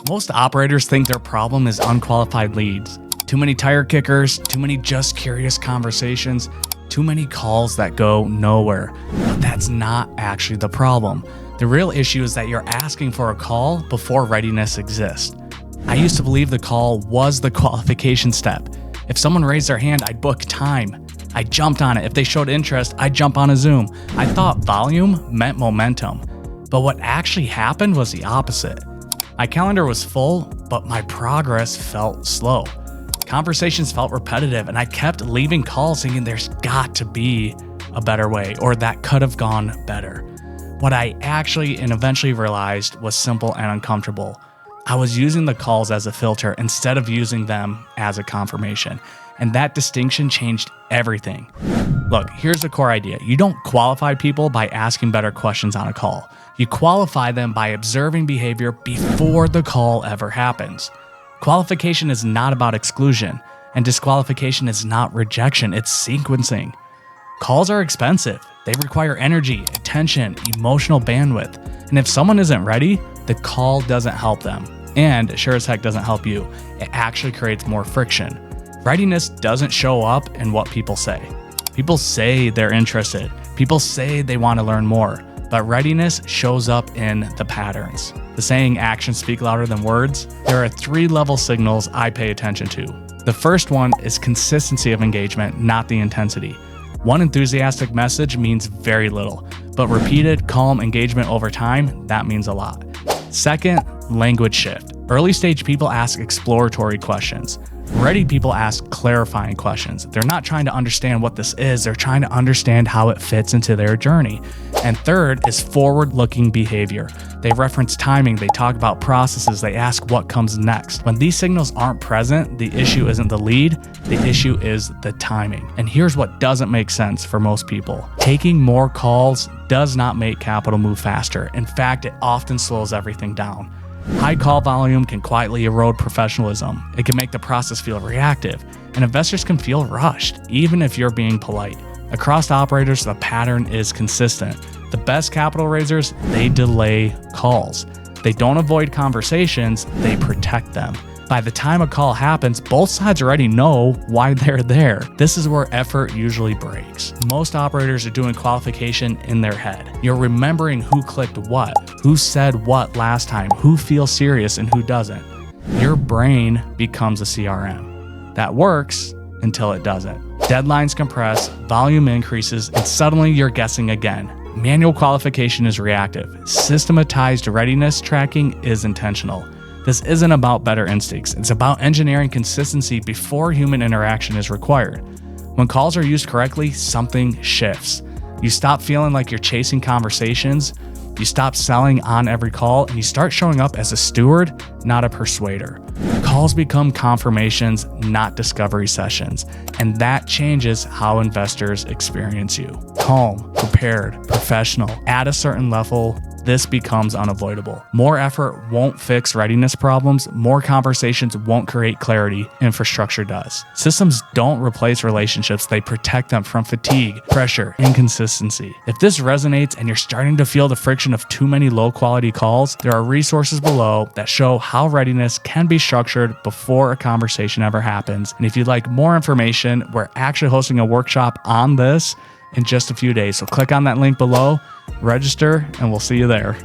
Most operators think their problem is unqualified leads. Too many tire kickers, too many just curious conversations, too many calls that go nowhere. But that's not actually the problem. The real issue is that you're asking for a call before readiness exists. I used to believe the call was the qualification step. If someone raised their hand, I'd book time. I jumped on it. If they showed interest, I'd jump on a Zoom. I thought volume meant momentum. But what actually happened was the opposite. My calendar was full, but my progress felt slow. Conversations felt repetitive, and I kept leaving calls thinking there's got to be a better way, or that could have gone better. What I actually and eventually realized was simple and uncomfortable. I was using the calls as a filter instead of using them as a confirmation. And that distinction changed everything. Look, here's the core idea. You don't qualify people by asking better questions on a call. You qualify them by observing behavior before the call ever happens. Qualification is not about exclusion, and disqualification is not rejection, it's sequencing. Calls are expensive. They require energy, attention, emotional bandwidth. And if someone isn't ready, the call doesn't help them. And sure as heck doesn't help you. It actually creates more friction. Readiness doesn't show up in what people say. People say they're interested. People say they want to learn more. But readiness shows up in the patterns. The saying actions speak louder than words. There are 3 level signals I pay attention to. The first one is consistency of engagement, not the intensity. One enthusiastic message means very little, but repeated, calm engagement over time, that means a lot. Second, language shift. Early stage people ask exploratory questions. Ready people ask clarifying questions. They're not trying to understand what this is, they're trying to understand how it fits into their journey. And third is forward-looking behavior. They reference timing, they talk about processes, they ask what comes next. When these signals aren't present, the issue isn't the lead, the issue is the timing. And here's what doesn't make sense for most people. Taking more calls does not make capital move faster. In fact, it often slows everything down. High call volume can quietly erode professionalism. It can make the process feel reactive, and investors can feel rushed, even if you're being polite. Across operators, the pattern is consistent. The best capital raisers, they delay calls. They don't avoid conversations, they protect them. By the time a call happens, both sides already know why they're there. This is where effort usually breaks. Most operators are doing qualification in their head. You're remembering who clicked what, who said what last time, who feels serious and who doesn't. Your brain becomes a CRM. That works until it doesn't. Deadlines compress, volume increases, and suddenly you're guessing again. Manual qualification is reactive. Systematized readiness tracking is intentional. This isn't about better instincts, it's about engineering consistency before human interaction is required. When calls are used correctly, something shifts. You stop feeling like you're chasing conversations, you stop selling on every call, and you start showing up as a steward, not a persuader. Calls become confirmations, not discovery sessions, and that changes how investors experience you. Calm, prepared, professional, at a certain level, this becomes unavoidable. More effort won't fix readiness problems. More conversations won't create clarity. Infrastructure does. Systems don't replace relationships. They protect them from fatigue, pressure, inconsistency. If this resonates and you're starting to feel the friction of too many low-quality calls, there are resources below that show how readiness can be structured before a conversation ever happens. And if you'd like more information, we're actually hosting a workshop on this in just a few days. So click on that link below, register, and we'll see you there.